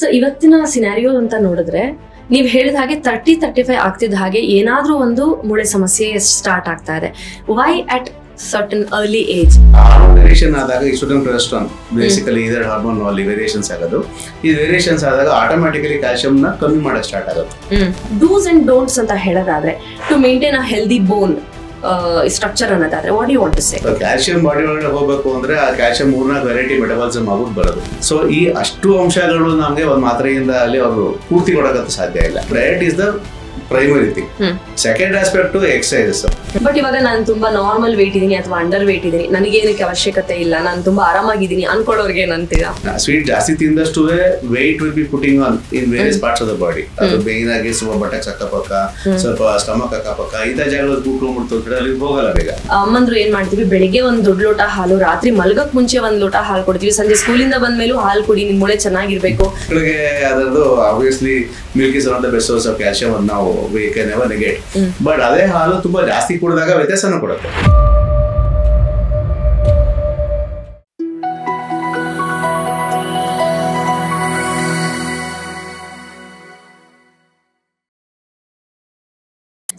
So ಇವತ್ತಿನ scenario ಅಂತ ನೋಡಿದ್ರೆ ನೀವು ಹೇಳಿದ ಹಾಗೆ 30-35 ಆಗ್ತಿದ್ದ ಹಾಗೆ ಏನಾದ್ರೂ ಒಂದು ಮೂಳೆ ಸಮಸ್ಯೆ ಸ್ಟಾರ್ಟ್ ಆಗ್ತಾ ಇದೆ. Why at certain early age? Hormone variation ಆದಾಗ ಈಸ್ಟ್ರೋಜನ್ ಪ್ರೊಜೆಸ್ಟರಾನ್ ಬೇಸಿಕಲಿ ಇದರ ಹಾರ್ಮೋನ್ ಅಲ್ಲಿ ವೇರಿಯೇಷನ್ಸ್ ಆಗೋದು. ಈ ವೇರಿಯೇಷನ್ಸ್ ಆದಾಗ ಆಟೋಮ್ಯಾಟಿಕಲಿ ಕ್ಯಾಲ್ಸಿಯಂ ನ ಕಮ್ಮಿ ಮಾಡಕ್ ಸ್ಟಾರ್ಟ್ ಆಗುತ್ತೆ. ಡೂಸ್ ಅಂಡ್ ಡೋಂಟ್ಸ್ ಅಂತ ಹೇಳೋದಾದ್ರೆ to maintain a healthy bone structure ಅನ್ನೋದಾದ್ರೆ what you want to say? Calcium body ಒಳಗಡೆ ಹೋಗ್ಬೇಕು ಅಂದ್ರೆ ಆ ಕ್ಯಾಲ್ಸಿಯಂ 3-4 ವೆರೈಟಿ ಮೆಟಬಾಲಿಸಮ್ ಆಗೋದು ಬರೋದು. ಸೊ ಈ ಅಷ್ಟು ಅಂಶಗಳು ನಮಗೆ ಒಂದು ಮಾತ್ರೆಯಿಂದ ಅಲ್ಲಿ ಅವರು ಪೂರ್ತಿ ಕೊಡೋಕೆ ಸಾಧ್ಯ ಇಲ್ಲ. Diet is the primary thing. Second aspect exercises. But ಇವಾಗ ನಾನು ತುಂಬಾ ನಾರ್ಮಲ್ ವೇಟ್ ಇದೀನಿ ಅಥವಾ ಅಂಡರ್ ವೇಟ್ ಇದೀನಿ, ನನಗೆ ಏನಕ್ಕೆ ಅವಶ್ಯಕತೆ ಇಲ್ಲ, ನಾನು ತುಂಬಾ ಆರಾಮಾಗಿದ್ದೀನಿ ಅನ್ಕೊಳ್ಳೋರ್ಗೆ ಏನಂತೀರಾ? ಸ್ವೀಟ್ ಜಾಸ್ತಿ ತಿಂದಷ್ಟು weight will be putting on in various parts of the body. ಅದು ಮೇನ್ ಆಗಿ ಸ್ವಲ್ಪ ಬಟಕ್ಸ್ ಅಕ್ಕಪಕ್ಕ, ಸ್ವಲ್ಪ ಸ್ಟಮಕ್ ಅಕ್ಕಪಕ್ಕ, ಇಂಥ ಜಾಗದಲ್ಲಿ ಕೂತ್ಕೊಂಡ್ಬಿಡ್ತು ಅಲ್ಲಿ ಹೋಗಲ್ಲ ಬೇಗ. ಅಮ್ಮಂದ್ರು ಏನ್ ಮಾಡ್ತೀವಿ, ಬೆಳಿಗ್ಗೆ ಒಂದ್ ದೊಡ್ಡ ಲೋಟ ಹಾಲು, ರಾತ್ರಿ ಮಲ್ಗಕ್ ಮುಂಚೆ ಒಂದ್ ಲೋಟ ಹಾಲು ಕೊಡ್ತೀವಿ, ಸಂಜೆ ಸ್ಕೂಲಿಂದ ಬಂದ್ಮೇಲೂ ಹಾಲು ಕುಡಿ, ನಿಮ್ ಮೂಳೆ ಚೆನ್ನಾಗಿರ್ಬೇಕು. ಅದರದ್ದು obviously milk is one of the best source of calcium ಅನ್ನು ನಾವು we can never negate. But ಅದೇ ಹಾಲು ತುಂಬಾ ಜಾಸ್ತಿ ಕುಡಿದಾಗ ವ್ಯತ್ಯಾಸನ ಕೊಡುತ್ತೆ.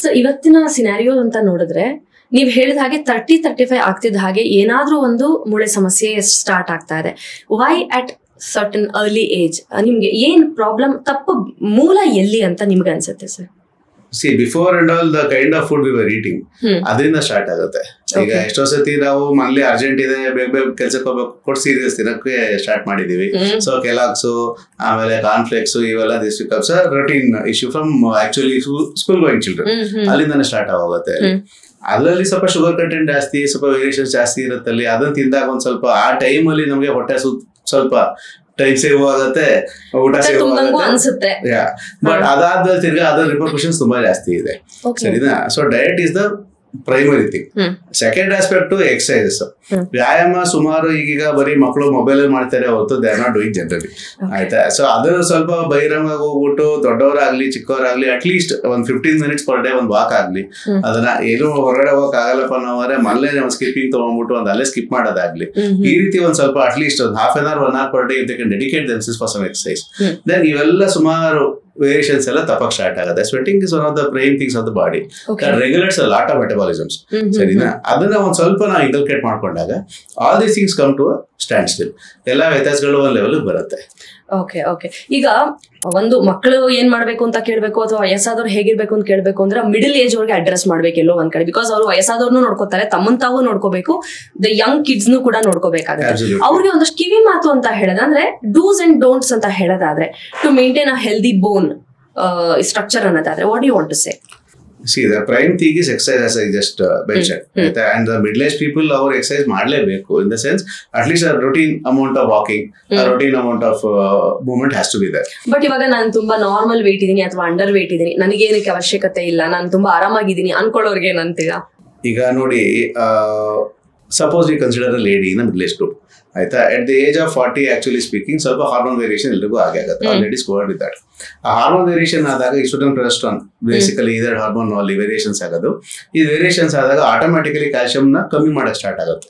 ಸೊ ಇವತ್ತಿನ ಸಿನಾರಿಯೋ ಅಂತ ನೋಡಿದ್ರೆ ನೀವು ಹೇಳಿದ ಹಾಗೆ 30-35 ಆಗ್ತಿದ್ದ ಹಾಗೆ ಏನಾದ್ರೂ ಒಂದು ಮೂಳೆ ಸಮಸ್ಯೆ ಸ್ಟಾರ್ಟ್ ಆಗ್ತಾ ಇದೆ. Why at certain early age? ನಿಮ್ಗೆ ಏನ್ ಪ್ರಾಬ್ಲಮ್, ತಪ್ಪು ಮೂಲ ಎಲ್ಲಿ ಅಂತ ನಿಮ್ಗೆ ಅನ್ಸುತ್ತೆ sir? See before and all the kind of food we were eating ಅದರಿಂದ ಸ್ಟಾರ್ಟ್ ಆಗುತ್ತೆ. ಈಗ ಎಷ್ಟೋ ಸತಿ ನಾವು ಮನೇಲಿ ಅರ್ಜೆಂಟ್ ಇದೆ, ಬೇಗ ಬೇಗ ಕೆಲ್ಸಕ್ಕೆ ಹೋಗ್ಬೇಕು, ಕೊಟ್ಟು ಸೀರಿಯಸ್ ತಿನ್ನಕ್ಕೆ ಸ್ಟಾರ್ಟ್ ಮಾಡಿದೀವಿ. ಸೊ ಕೆಲಾಕ್ಸ್, ಆಮೇಲೆ ಕಾರ್ನ್ಫ್ಲೇಕ್ಸ್, ಇವೆಲ್ಲ this becomes a routine issue from actually school going children. ಅಲ್ಲಿಂದಾನೆ ಸ್ಟಾರ್ಟ್ ಆಗೋಗುತ್ತೆ. ಅದರಲ್ಲಿ ಸ್ವಲ್ಪ ಶುಗರ್ ಕಂಟೆಂಟ್ ಜಾಸ್ತಿ, ಸ್ವಲ್ಪ ವೇರಿಯೇಷನ್ ಜಾಸ್ತಿ ಇರುತ್ತೆ ಅಲ್ಲಿ. ಅದನ್ನ ತಿಂದಾಗ ಒಂದ್ ಸ್ವಲ್ಪ ಆ ಟೈಮ್ ಅಲ್ಲಿ ನಮಗೆ ಹೊಟ್ಟೆ ಸ್ವಲ್ಪ ಟೈಮ್ ಸೇವ್ ಆಗುತ್ತೆ, ಊಟ ಸೇವ್ ಆಗುತ್ತೆ. ಬಟ್ ಅದಾದ್ಮೇಲೆ ತಿರ್ಗಾ ಅದರ ರಿಪರ್ಕಷನ್ಸ್ ತುಂಬಾ ಜಾಸ್ತಿ ಇದೆ. ಸರಿನಾ? So diet is the primary thing. Second aspect exercises. ವ್ಯಾಯಾಮ ಸುಮಾರು ಈಗೀಗ ಬರೀ ಮಕ್ಕಳು ಮೊಬೈಲ್ ಮಾಡ್ತಾರೆ ಹೊರತು they are not doing generally. ಆಯ್ತಾ? ಸೊ ಅದು ಸ್ವಲ್ಪ ಬಹಿರಂಗ ಹೋಗ್ಬಿಟ್ಟು ದೊಡ್ಡವರಾಗ್ಲಿ ಚಿಕ್ಕವರಾಗ್ಲಿ ಅಟ್ಲೀಸ್ಟ್ ಒಂದ್ 15 minutes ಪರ್ ಡೇ ಒಂದ್ ವಾಕ್ ಆಗ್ಲಿ. ಅದನ್ನ ಏನು ಹೊರಗಡೆ ಹೋಗಕ್ ಆಗಲ್ಲಪ್ಪ ನಾವ್ರೆ ಮನೇಲೆ ಒಂದ್ ಸ್ಕಿಪ್ಪಿಂಗ್ ತಗೊಂಡ್ಬಿಟ್ಟು ಒಂದ್ ಅಲ್ಲೇ ಸ್ಕಿಪ್ ಮಾಡೋದಾಗ್ಲಿ. ಈ ರೀತಿ ಒಂದ್ ಸ್ವಲ್ಪ ಅಟ್ಲೀಸ್ಟ್ ಒಂದು half an hour 1 hour per day if they can dedicate themselves for some exercise, then ಇವೆಲ್ಲ ಸುಮಾರು ವೇರಿಯೇಷನ್ಸ್ ಎಲ್ಲ ತಪ್ಪಕ್ ಸ್ಟಾರ್ಟ್ ಆಗುತ್ತೆ. Sweating is one of the prime things of the body. Regulates a lot of metabolisms. ಸರಿನಾ? ಅದನ್ನ ಒಂದ್ ಸ್ವಲ್ಪ ನಾವು ಇಂಟರ್ಪ್ರೇಟ್ ಮಾಡ್ಕೊಂಡಾಗ all these things come to stand still. ಎಲ್ಲ ವ್ಯತ್ಯಾಸಗಳು ಒಂದ್ ಲೆವೆಲ್ ಬರುತ್ತೆ. ಓಕೆ. ಈಗ ಒಂದು ಮಕ್ಕಳು ಏನ್ ಮಾಡ್ಬೇಕು ಅಂತ ಕೇಳ್ಬೇಕು ಅಥವಾ ವಯಸ್ಸಾದವ್ರು ಹೇಗಿರ್ಬೇಕು ಅಂತ ಕೇಳ್ಬೇಕು ಅಂದ್ರೆ ಮಿಡಲ್ ಏಜ್ ಅವ್ರಿಗೆ ಅಡ್ರೆಸ್ ಮಾಡ್ಬೇಕು ಎಲ್ಲೋ ಒಂದ್ ಕಡೆ. ಬಿಕಾಸ್ ಅವ್ರು ವಯಸ್ಸಾದವ್ರನ್ನು ನೋಡ್ಕೋತಾರೆ, ತಮ್ಮನ್ ತಾವು ನೋಡ್ಕೋಬೇಕು, ದ ಯಂಗ್ ಕಿಡ್ಸ್ ನು ಕೂಡ ನೋಡ್ಕೋಬೇಕಾಗುತ್ತೆ. ಅವ್ರಿಗೆ ಒಂದಷ್ಟು ಕಿವಿ ಮಾತು ಅಂತ ಹೇಳೋದಂದ್ರೆ ಡೂಸ್ ಅಂಡ್ ಡೋಂಟ್ಸ್ ಅಂತ ಹೇಳೋದಾದ್ರೆ to maintain a healthy bone structure ಅನ್ನೋದಾದ್ರೆ what you want to say? See, the prime thing is exercise, as I just mentioned. And the middle-aged people, our exercise ಮಾಡಲೇಬೇಕು. In the sense, at least a routine amount of walking, a routine amount of movement has to be there. But ಇವಾಗ ನಾನು ತುಂಬಾ normal wait ಇದೀನಿ ಅಥವಾ under wait ಇದೀನಿ, ನನಗೆ ಏನಕ್ಕೆ ಅವಶ್ಯಕತೆ ಇಲ್ಲ, ನಾನು ತುಂಬಾ ಆರಾಮಾಗಿದ್ದೀನಿ ಅನ್ಕೊಳ್ಳೋರ್ಗೆ ಏನಂತೀರಾ? ಈಗ ನೋಡಿ, suppose we consider a lady in the middle age group. ಆಯ್ತಾ? At the age of 40 actually speaking ಸ್ವಲ್ಪ ಹಾರ್ಮೋನ್ ವೇರಿಯೇಷನ್ ಎಲ್ರಿಗೂ ಆಗುತ್ತೆ. Already scored with that. ಆ ಹಾರ್ಮೋನ್ ವೇರಿಯೇಷನ್ ಆದಾಗ ಈಸ್ಟ್ರೋಜನ್ ಪ್ರೊಜೆಸ್ಟರಾನ್ ಬೇಸಿಕಲಿ ಇದರ ಹಾರ್ಮೋನ್ ಅಲ್ಲಿ ವೇರಿಯೇಷನ್ಸ್ ಆಗೋದು. ಈ ವೇರಿಯೇಷನ್ಸ್ ಆದಾಗ ಆಟೋಮ್ಯಾಟಿಕಲಿ ಕ್ಯಾಲ್ಸಿಯಂ ನ ಕಮ್ಮಿ ಮಾಡಕ್ ಸ್ಟಾರ್ಟ್ ಆಗುತ್ತೆ.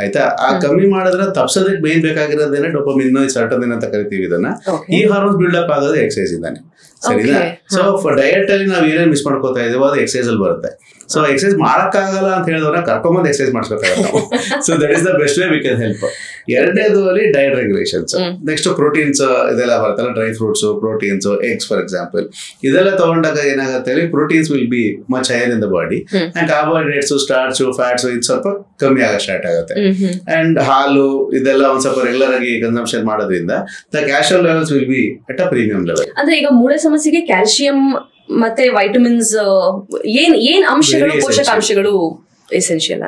ಆಯ್ತಾ? ಆ ಕಮ್ಮಿ ಮಾಡಿದ್ರೆ ತಪ್ಸೋದಕ್ಕೆ ಮೇನ್ ಬೇಕಾಗಿರೋದೇನೆ ಡೋಪಮಿನ್, ಸರ್ಟೋನಿನ್ ಅಂತ ಕರಿತೀವಿ ಇದನ್ನ. ಈ ಹಾರ್ಮೋನ್ಸ್ ಬಿಲ್ಡಪ್ ಆಗೋದು ಎಕ್ಸರ್ಸೈಸ್ ಇಂದಾನೆ. ಸರಿನಾ? ಸೊ ಫಾರ್ ಡಯಟ್ ಅಲ್ಲಿ ನಾವ್ ಏನೇನ್ ಮಿಸ್ ಮಾಡ್ಕೋತಾ ಇದೀವೋ ಅದು ಎಕ್ಸರ್ಸೈಸ್ ಅಲ್ಲಿ ಬರುತ್ತೆ. ಸೊ ಎಕ್ಸರ್ಸೈಸ್ ಮಾಡಕ್ಕಾಗಲ್ಲ ಅಂತ ಹೇಳಿದ್ರೆ ಕರ್ಕೊಂಬಂದು ಎಕ್ಸರ್ಸೈಸ್ ಮಾಡಿಸ್ಬೇಕಾಗುತ್ತೆ ನಾವು. So that is the best way we can help. ಎರಡನೇದು ಅಲ್ಲಿ ಡಯಟ್ ರೆಗ್ಯುಲೇಷನ್ಸ್. ನೆಕ್ಸ್ಟ್ ಪ್ರೋಟೀನ್ಸ್ ಇದೆಲ್ಲ ಬರುತ್ತಲ್ಲ, dry fruits, proteins, eggs for example. ಇದೆಲ್ಲ ತಗೊಂಡಾಗ ಏನಾಗುತ್ತೆ ಹೇಳಿ, proteins will be much higher in the body and carbohydrates, starch, fats ಇದು ಸ್ವಲ್ಪ ಕಮ್ಮಿ ಆಗ ಸ್ಟಾರ್ಟ್ ಆಗುತ್ತೆ. ಅಂಡ್ ಹಾಲು ಇದೆಲ್ಲ ಒಂದ್ ಸ್ವಲ್ಪ ರೆಗ್ಯುಲರ್ ಆಗಿ ಕನ್ಸಂಪ್ಷನ್ ಮಾಡೋದ್ರಿಂದ the calcium levels will be at a premium level. ಅಂದ್ರೆ ಈಗ ಮೂಳೆ ಸಮಸ್ಯೆಗೆ ಕ್ಯಾಲ್ಸಿಯಂ ಮತ್ತೆ ವೈಟಮಿನ್ಸ್ ಏನ್ ಅಂಶಗಳು, ಪೋಷಕಾಂಶಗಳು essential?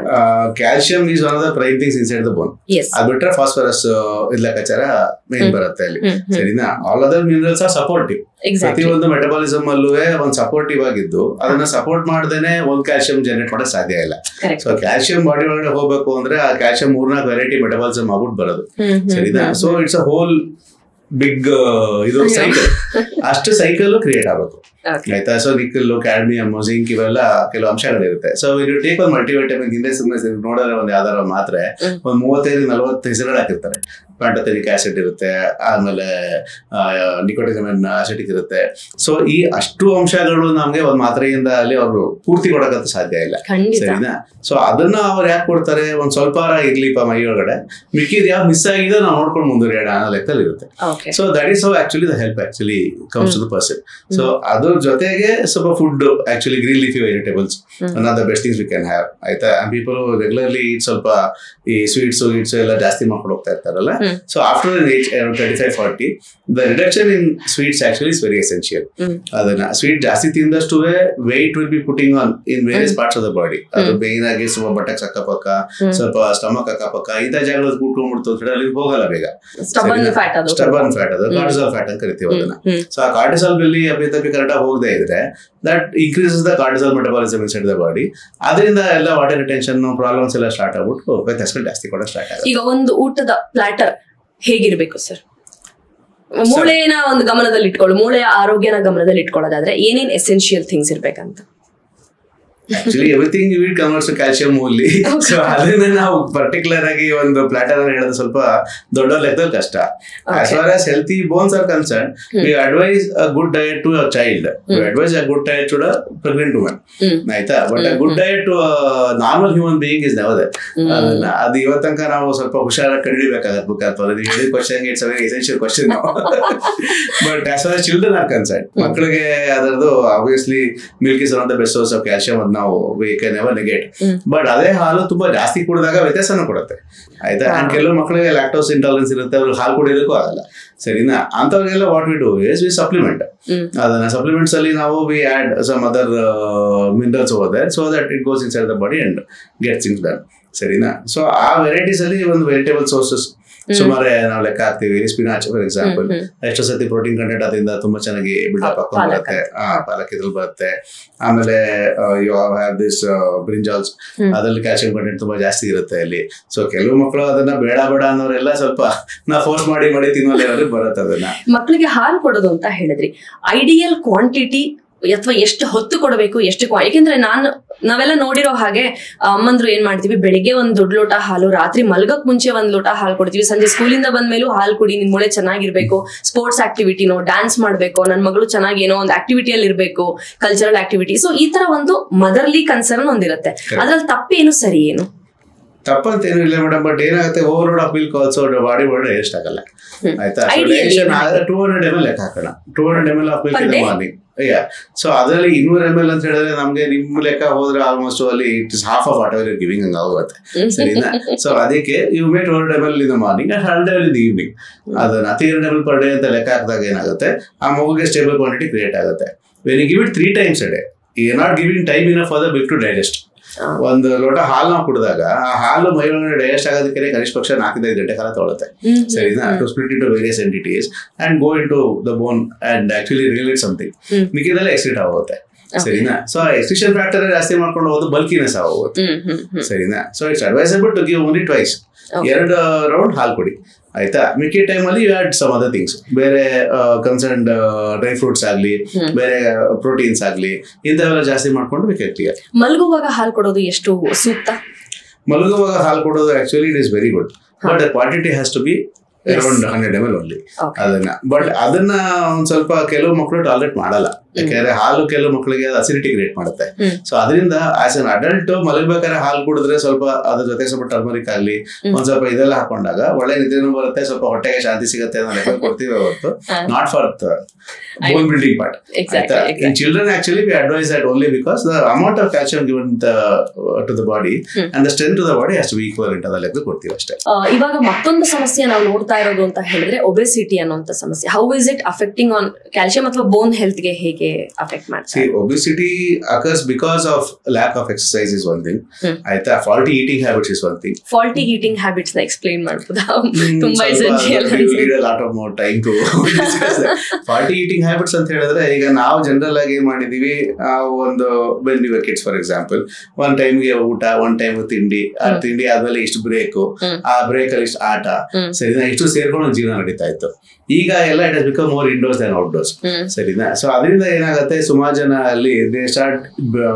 Calcium is one of the prime things inside the bone. ಅದು ಬಿಟ್ರೆ ಫಾಸ್ಫರಸ್ ಲೆಕ್ಕಾಚಾರ ಮೇನ್ ಬರುತ್ತೆ ಅಲ್ಲಿ. ಸರಿನಾ? All other minerals are supportive. ಪ್ರತಿಯೊಂದು ಮೆಟಬಾಲಿಸಮ್ ಅಲ್ಲೂ ಒಂದ್ ಸಪೋರ್ಟಿವ್ ಆಗಿದ್ದು ಅದನ್ನ ಸಪೋರ್ಟ್ ಮಾಡದೇನೆ ಒಂದ್ ಕ್ಯಾಲ್ಸಿಯಂ ಜನರೇಟ್ ಮಾಡಕ್ ಸಾಧ್ಯ ಇಲ್ಲ. ಸೊ ಕ್ಯಾಲ್ಸಿಯಂ ಬಾಡಿ ಒಳಗಡೆ ಹೋಗ್ಬೇಕು ಅಂದ್ರೆ ಆ ಕ್ಯಾಲ್ಸಿಯಂ 3-4 ವೆರೈಟಿ ಮೆಟಬಾಲಿಸಮ್ ಆಗ್ಬಿಟ್ಟು ಬರೋದು. ಸರಿನಾ? So it's a whole big ಇದು ಸೈಕಲ್, ಅಷ್ಟು ಸೈಕಲ್ ಕ್ರಿಯೇಟ್ ಆಗಬೇಕು. ಆಯ್ತಾ? ಸೊ ನಿಕ್ಕಲ್, ಕ್ಯಾಡ್ಮಿಯಮ್, ಜಿಂಕ್ ಇವೆಲ್ಲ ಕೆಲವು ಅಂಶಗಳಿರುತ್ತೆ. ಸೊ ಇದು ಟೇಕ್ ಒಂದು ಮಲ್ಟಿವೈಟಮಿನ್ ಹಿಂದೆ ಸುಮ್ಮನೆ ನೋಡಿದ್ರೆ ಒಂದು ಯಾವ್ದಾರ ಮಾತ್ರ ಒಂದು 35-40 ಹೆಸರುಗಳು ಹಾಕಿರ್ತಾರೆ. ಪ್ಯಾಂಟೋಥೆನಿಕ್ ಆಸಿಡ್ ಇರುತ್ತೆ, ಆಮೇಲೆ ನಿಕೋಟಿನಮಿನ್ ಅಸಿಟಿಕ್ ಇರುತ್ತೆ. ಸೊ ಈ ಅಷ್ಟು ಅಂಶಗಳು ನಮ್ಗೆ ಒಂದ್ ಮಾತ್ರೆಯಿಂದ ಅಲ್ಲಿ ಅವರು ಪೂರ್ತಿ ಕೊಡಕಂತ ಸಾಧ್ಯ ಇಲ್ಲ, ಸರಿನಾ? ಸೊ ಅದನ್ನ ಅವ್ರು ಯಾಕೆ ಕೊಡ್ತಾರೆ, ಒಂದ್ ಸ್ವಲ್ಪ ಇರ್ಲಿಪ್ಪ ಮೈ ಒಳಗಡೆ, ಮಿಕ್ಕಿದ್ ಯಾವ ಮಿಸ್ ಆಗಿದೆ ನಾವು ನೋಡ್ಕೊಂಡು ಮುಂದುವರಿಯೋಣ ಅನ್ನೋ ಲೆಕ್ಕದಲ್ಲಿ ಇರುತ್ತೆ. So that is how actually the help actually comes to the person. So ಅದ್ರ ಜೊತೆಗೆ ಸ್ವಲ್ಪ food, actually green leafy vegetables one of the best things we can have. ಆಯ್ತಾ? ಪೀಪಲ್ ರೆಗ್ಯುಲರ್ಲಿ ಸ್ವಲ್ಪ ಈ ಸ್ವೀಟ್ಸ್ ಎಲ್ಲ ಜಾಸ್ತಿ ಮಾಡ್ಕೊಂಡು ಹೋಗ್ತಾ ಇರ್ತಾರಲ್ಲ. So after an age around 35-40, the reduction in sweets actually is very essential. ಅದನ್ನ ಸ್ವೀಟ್ ಜಾಸ್ತಿ ತಿಂದಷ್ಟು weight will be putting on in various parts of the body. ಅದು ಬೇನ್ ಆಗಿ ಸ್ವಲ್ಪ ಬಟಕ್ಸ್ ಅಕ್ಕಪಕ್ಕ, ಸ್ವಲ್ಪ ಸ್ಟಮಕ್ ಅಕ್ಕಪಕ್ಕ, ಇಂಥ ಜಾಗದಲ್ಲಿ ಕೂತ್ಕೊಂಡ್ಬಿಡ್ತು, ಅಲ್ಲಿ ಹೋಗಲ್ಲ ಬೇಗ. ಸ್ಟಬರ್ನ್ ಫ್ಯಾಟ್ ಅದು ಕಾರ್ಟಿಸಾಲ್ ಫ್ಯಾಟ್ ಅಂತ ಕರಿತೀವಿ ಅದನ್ನ. ಸೊ ಆ ಕಾರ್ಟಿಸಾಲ್ ಬೆಲ್ಲಿ ಅಭಿತಪಿ ಕರೆಕ್ಟಾಗಿ ಹೋಗದೆ ಇದ್ರೆ that increases the cortisol metabolism inside the body. ಅದರಿಂದ ಎಲ್ಲ ವಾಟರ್ ರಿಟೆನ್ಷನ್ ಪ್ರಾಬ್ಲಮ್ಸ್ ಎಲ್ಲ ಸ್ಟಾರ್ಟ್ ಆಗ್ಬಿಟ್ಟು ವ್ಯತ್ಯಾಸಗಳು ಜಾಸ್ತಿ ಕೂಡ ಸ್ಟಾರ್ಟ್ ಆಗುತ್ತೆ. ಈಗ ಒಂದು ಊಟದ ಪ್ಲಾಟರ್ ಹೇಗಿರ್ಬೇಕು ಸರ್? ಮೂಳೆನ ಒಂದು ಗಮನದಲ್ಲಿ ಇಟ್ಕೊಳ್ಳು, ಮೂಳೆಯ ಆರೋಗ್ಯನ ಗಮನದಲ್ಲಿ ಇಟ್ಕೊಳ್ಳೋದಾದ್ರೆ ಏನೇನ್ ಎಸೆನ್ಷಿಯಲ್ ಥಿಂಗ್ಸ್ ಇರ್ಬೇಕಂತ? Actually, everything you eat converts to calcium only. So ಅದನ್ನ ನಾವು ಪರ್ಟಿಕ್ಯುಲರ್ ಆಗಿ ಒಂದು ಪ್ಲಾಟರ್ ಅನ್ನು ಹೇಳೋದು ಸ್ವಲ್ಪ ದೊಡ್ಡ ಲೆಕ್ಕದಲ್ಲಿ ಕಷ್ಟ. As far as healthy bones are concerned, we advise a good diet to a child. We advise a good diet to a pregnant woman. ಆಯ್ತಾ? But a good diet to a normal human being is never there. ಅದು ಇವತ್ತಂಕ ನಾವು ಸ್ವಲ್ಪ ಹುಷಾರಾಗಿ ಕಡಿಬೇಕಾಗತ್ತೆ. ಬೇಕಾಗ್ತದೆ ನೀವು ಹೇಳಿದ question, it's a very essential question. But as far as children are concerned, ಮಕ್ಕಳಿಗೆ ಅದರದ್ದು obviously milk is one of the best source of calcium. ನಾವು we can never negate. But ಅದೇ ಹಾಲು ತುಂಬಾ ಜಾಸ್ತಿ ಕುಡಿದಾಗ ವ್ಯತ್ಯಾಸನ ಕೊಡುತ್ತೆ. ಆಯ್ತಾ? ಅಂಡ್ ಕೆಲವು ಮಕ್ಕಳಿಗೆ ಲ್ಯಾಕ್ಟೋಸ್ ಇಂಟಾಲರೆನ್ಸ್ ಇರುತ್ತೆ, ಅವ್ರಿಗೆ ಹಾಲು ಕುಡಿಯೋದಕ್ಕೂ ಆಗಲ್ಲ, ಸರಿನಾ? ಅಂತವ್ರಿಗೆಲ್ಲ what we do is we supplement. ಅದನ್ನ ಸಪ್ಲಿಮೆಂಟ್ಸ್ ಅಲ್ಲಿ ನಾವು we add some other minerals over there so that it goes inside the body and get things done, ಸರಿನಾ? ಸೊ ಆ ವೆರೈಟೀಸ್ ಅಲ್ಲಿ ಒಂದು ವೆಜಿಟೇಬಲ್ ಸೋರ್ಸಸ್ ಸುಮಾರು ನಾವು ಲೆಕ್ಕ ಹಾಕ್ತಿವಿ. ಸ್ಪಿನಾಚ್ ಫಾರ್ ಎಕ್ಸಾಂಪಲ್, ಎಷ್ಟೋ ಸತಿ ಪ್ರೋಟೀನ್ ಕಂಟೆಂಟ್ ಅದರಿಂದ ತುಂಬಾ ಚೆನ್ನಾಗಿ ಬಿಲ್ಡಪ್ ಹಾಕೊಂಡು ಬರುತ್ತೆ. ಪಾಲಕ್ ಇದ್ರಲ್ಲಿ ಬರುತ್ತೆ. ಆಮೇಲೆ ಯು ಹ್ಯಾವ್ ದಿಸ್ ಬ್ರಿಂಜಾಲ್ಸ್, ಅದ್ರಲ್ಲಿ ಕ್ಯಾಲ್ಸಿಯಂ ಕಂಟೆಂಟ್ ತುಂಬಾ ಜಾಸ್ತಿ ಇರುತ್ತೆ ಅಲ್ಲಿ. ಸೊ ಕೆಲವು ಮಕ್ಕಳು ಅದನ್ನ ಬೇಡ ಅನ್ನೋರೆಲ್ಲ ಸ್ವಲ್ಪ ನಾ ಫೋರ್ಸ್ ಮಾಡಿ ತಿನ್ನೋಲ್ಲಿ ಬರುತ್ತೆ. ಅದನ್ನ ಮಕ್ಕಳಿಗೆ ಹಾಲು ಕೊಡೋದು ಅಂತ ಹೇಳಿದ್ರಿ, ಐಡಿಯಲ್ ಕ್ವಾಂಟಿಟಿ ಅಥವಾ ಎಷ್ಟು ಹೊತ್ತು ಕೊಡಬೇಕು, ಎಷ್ಟು ಯಾಕೆಂದ್ರೆ ನಾವೆಲ್ಲ ನೋಡಿರೋ ಹಾಗೆ ಅಮ್ಮಂದ್ರು ಏನ್ ಮಾಡ್ತೀವಿ, ಬೆಳಿಗ್ಗೆ ಒಂದ್ ದೊಡ್ಡ ಲೋಟ ಹಾಲು, ರಾತ್ರಿ ಮಲ್ಗಕ್ ಮುಂಚೆ ಒಂದ್ ಲೋಟ ಹಾಲು ಕೊಡ್ತೀವಿ, ಸಂಜೆ ಸ್ಕೂಲಿಂದ ಬಂದ್ಮೇಲೂ ಹಾಲು ಕುಡಿ, ನಿನ್ ಮೂಳೆ ಚೆನ್ನಾಗಿರ್ಬೇಕು, ಸ್ಪೋರ್ಟ್ಸ್ ಆಕ್ಟಿವಿಟಿನೋ, ಡ್ಯಾನ್ಸ್ ಮಾಡ್ಬೇಕು, ನನ್ ಮಗಳು ಚೆನ್ನಾಗಿ ಏನೋ ಒಂದು ಆಕ್ಟಿವಿಟಿಯಲ್ಲಿ ಇರ್ಬೇಕು, ಕಲ್ಚರಲ್ ಆಕ್ಟಿವಿಟಿ. ಸೊ ಈ ತರ ಒಂದು ಮದರ್ಲಿ ಕನ್ಸರ್ನ್ ಒಂದಿರುತ್ತೆ. ಅದ್ರಲ್ಲಿ ತಪ್ಪೇನು ಸರಿ ಏನು? ತಪ್ಪಂತ ಏನು ಇಲ್ಲ ಮೇಡಮ್. ಬಟ್ ಏನಾಗುತ್ತೆ, overload of milk also body ಒಳ್ಳೆ ವೇಸ್ಟ್ ಆಗಲ್ಲ. ಆಯ್ತಾ? 200 ml ಲೆಕ್ಕ ಹಾಕೋಣ. 200 ml of milk in the morning. So ಅದರಲ್ಲಿ 200 ml ಅಂತ ಹೇಳಿದ್ರೆ ನಮ್ಗೆ ನಿಮ್ಮ ಲೆಕ್ಕ ಹೋದ್ರೆ ಆಲ್ಮೋಸ್ಟ್ ಅಲ್ಲಿ it is half of whatever you giving ಹಂಗ ಆಗುತ್ತೆ, ಸರಿನಾ? ಸೊ ಅದಕ್ಕೆ you make 200 ml in the morning and 100 ml in the evening. ಅದನ್ನ 300 ml ಪರ್ ಡೇ ಅಂತ ಲೆಕ್ಕ ಹಾಕಿದಾಗ ಏನಾಗುತ್ತೆ, ಆ ಮಗುಗೆ ಸ್ಟೇಬಲ್ ಕ್ವಾಂಟಿಟಿ ಕ್ರಿಯೇಟ್ ಆಗುತ್ತೆ. When you give it 3 times a day, you are not giving time enough for the milk to digest. ಒಂದು ಲೋಟ ಹಾಲು ನಾವು ಕುಡಿದಾಗ ಆ ಹಾಲು ಮೈ ಒಳಗಡೆ ಡೈಜೆಸ್ಟ್ ಆಗೋದಕ್ಕೆ ಕನಿಷ್ಠ ಪಕ್ಷ 4-5 ಗಂಟೆ ಕಾಲ ತಗೊಳುತ್ತೆ, ಸರಿನಾ? To split into various entities and go into the bone and actually relate something. ಮಿಕ್ಕಿದೆಲ್ಲ ಎಕ್ಸಿಟ್ ಆಗುತ್ತೆ, ಸರಿನಾ? ಸೊ ಎಕ್ಸ್ಟ್ರಿಷನ್ ಫ್ಯಾಕ್ಟರ್ ಜಾಸ್ತಿ ಮಾಡ್ಕೊಂಡು ಹೋಗೋದು ಬಲ್ಕಿನೆಸ್ ಆಗೋಗುತ್ತೆ, ಸರಿನಾ? So it's advisable to give only twice, 2 round ಹಾಲು ಕೊಡಿ. ಆಯ್ತಾ? ಮಿಕ್ಕಿ ಟೈಮಲ್ಲಿ you add some other things, ಬೇರೆ ಕನ್ಸರ್ನ್ಡ್ ಡ್ರೈ ಫ್ರೂಟ್ಸ್ ಆಗ್ಲಿ, ಬೇರೆ ಪ್ರೋಟೀನ್ಸ್ ಆಗ್ಲಿ, ಇಂಥವೆಲ್ಲ ಜಾಸ್ತಿ ಮಾಡ್ಕೊಂಡು ಬೇಕಾಗ್ತೀಯ. ಮಲಗುವಾಗ ಹಾಲು ಕೊಡೋದು ಎಷ್ಟು ಸೂಕ್ತ? ಮಲಗುವಾಗ ಹಾಲು ಕೊಡೋದು actually it is very good, but the quantity has to be around 100 ml only. ಅದನ್ನ ಬಟ್ ಅದನ್ನ ಒಂದ್ ಸ್ವಲ್ಪ ಕೆಲವು ಮಕ್ಕಳು ಟಾಲರೇಟ್ ಮಾಡಲ್ಲ, ಯಾಕಂದ್ರೆ ಹಾಲು ಕೆಲವು ಮಕ್ಕಳಿಗೆ ಅಸಿಡಿಟಿ ಕ್ರಿಯೇಟ್ ಮಾಡುತ್ತೆ. ಸೊ ಅದರಿಂದ ಆಸ್ ಅನ್ ಅಡಲ್ಟ್ ಮಲಗಬೇಕಾದ್ರೆ ಹಾಲು ಕುಡಿದ್ರೆ ಸ್ವಲ್ಪ ಅದ್ರ ಜೊತೆ ಸ್ವಲ್ಪ ಟರ್ಮರಿಕ್ ಆಗ್ಲಿ, ಒಂದ್ ಸ್ವಲ್ಪ ಇದೆಲ್ಲ ಹಾಕೊಂಡಾಗ ಒಳ್ಳೆ ನಿದ್ರೆನೂ ಬರುತ್ತೆ, ಸ್ವಲ್ಪ ಹೊಟ್ಟೆಗೆ ಶಾಂತಿ ಸಿಗುತ್ತೆ ಅನ್ನೋ ಲೆಕ್ಕ ಕೊಡ್ತೀವಿ ಹೊರತು not for bone building part. Exactly. In children actually we advise that only because the amount of calcium given to the body and the strength to the body has to be equivalent ಅಂತ ಲೆಕ್ಕ ಕೊಡ್ತೀವಿ ಅಷ್ಟೇ. ಇವಾಗ ಮತ್ತೊಂದು ಸಮಸ್ಯೆ ನಾವು ನೋಡ್ತಾ ಇರೋದು ಅಂತ ಹೇಳಿದ್ರೆ ಒಬೆಸಿಟಿ ಅನ್ನುವಂತ ಸಮಸ್ಯೆ. How is it affecting on calcium ಅಥವಾ ಬೋನ್ ಹೆಲ್ತ್ ಗೆ ಹೇಗೆ ಅಫೆಕ್ಟ್ ಮಾಡ್ತಾರೆ? See, obesity occurs because of lack of exercise is one thing. ಆಯ್ತಾ? faulty eating habits is one thing. faulty eating habits ನ ಎಕ್ಸ್ಪ್ಲೈನ್ ಮಾಡ್ಬೋದಾ? ತುಂಬಾ essential. We need a lot of more time to discuss that. faulty eating habits ಅಂತ ಹೇಳಿದ್ರೆ, ಈಗ ನಾವು general ಆಗಿ ಏನ್ ಮಾಡಿದೀವಿ, ಒಂದು when we were kids for example, one time ಗೆ ಊಟ, one time ತಿಂಡಿ, ಆ ತಿಂಡಿ ಆದ್ಮೇಲೆ ಇಷ್ಟು ಬ್ರೇಕ್, ಆ ಬ್ರೇಕ್ ಅಲ್ಲಿ ಇಷ್ಟು ಆಟ, ಸರಿನಾ? ಇಷ್ಟು ಸೇರ್ಕೊಂಡು ಜೀವನ ನಡೀತಾ ಇತ್ತು. ಈಗ ಎಲ್ಲ it has become more indoors than outdoors. ಸರಿನಾ? ಸೊ ಅದರಿಂದ ಏನಾಗುತ್ತೆ, ಸುಮಾರು ಜನ ಅಲ್ಲಿ ದೇ ಸ್ಟಾರ್ಟ್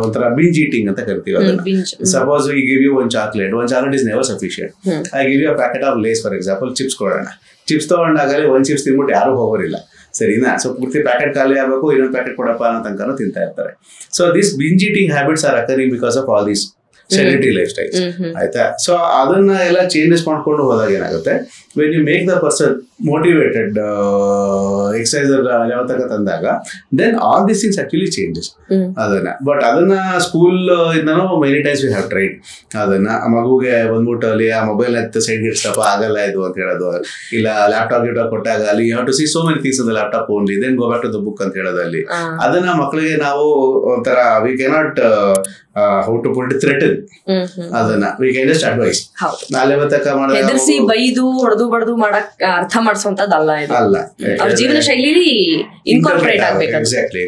ಒಂಥರ ಬಿಂಜ್ ಈಟಿಂಗ್ ಅಂತ ಕರಿತೀವಿ ಅದನ್ನ. ಸಪೋಸ್ ವಿ ಗಿವ್ ಯು ಒಂದು chocolate is never sufficient. I give you a packet of Lay's for example, chips ಕೊಡೋಣ. ಚಿಪ್ಸ್ ತಗೊಂಡಾಗಲೇ ಒಂದ್ ಚಿಪ್ಸ್ ತಿನ್ಬಿಟ್ಟು ಯಾರು ಹೋಗೋರಿಲ್ಲ. ಸರಿನಾ? ಸೊ ಪೂರ್ತಿ ಪ್ಯಾಕೆಟ್ ಖಾಲಿ ಆಗಬೇಕು, ಇನ್ನೊಂದು ಪ್ಯಾಕೆಟ್ ಕೊಡಪ್ಪ ಅನ್ನೋ ತನಕ ತಿಂತಾ ಇರ್ತಾರೆ. So this binge eating habits are occurring because of all these sedentary lifestyles. ಆಯ್ತಾ? ಸೊ ಅದನ್ನ ಎಲ್ಲ ಚೇಂಜಸ್ ಮಾಡ್ಕೊಂಡು ಹೋದಾಗ ಏನಾಗುತ್ತೆ, when you make the person motivated exercise ತನಕ ತಂದಾಗ then all this things actually changes ಅದನ್ನ. ಬಟ್ ಅದನ್ನ ಸ್ಕೂಲ್ ಇಂದನೂ many times we have tried ಅದನ್ನ. ಮಗುಗೆ ಬಂದ್ಬಿಟ್ಟು ಅಲ್ಲಿ ಆ ಮೊಬೈಲ್ ಸೈಡ್ ಇಡ್ಸಪ್ಪ ಆಗಲ್ಲ ಇದು ಅಂತ ಹೇಳೋದು, ಇಲ್ಲ ಲ್ಯಾಪ್ಟಾಪ್ ಕೊಟ್ಟಾಗ ಅಲ್ಲಿ you have to see so many things in the laptop only, then go back to the book ಅಂತ ಹೇಳೋದಲ್ಲಿ ಅದನ್ನ ಮಕ್ಕಳಿಗೆ ನಾವು ಒಂಥರ we cannot how to put threaten ಅದನ್ನ, ವಿ ಕ್ಯಾನ್ ಜಸ್ಟ್ ಅಡ್ವೈಸ್. ನಾಳೆ ತಕ್ಕ ಹೆದರ್ಸಿ ಬೈದು ಹೊಡೆದು ಬಡದು ಮಾಡಕ್ ಅರ್ಥ ಮಾಡಿಸುವಂತದ್ದಲ್ಲ, ಅಲ್ಲ ಅವ್ರ ಜೀವನ ಶೈಲಿ ಇನ್ಕಾರ್ಪೊರೇಟ್ ಆಗ್ಬೇಕು. ಎಕ್ಸಾಕ್ಟ್ಲಿ.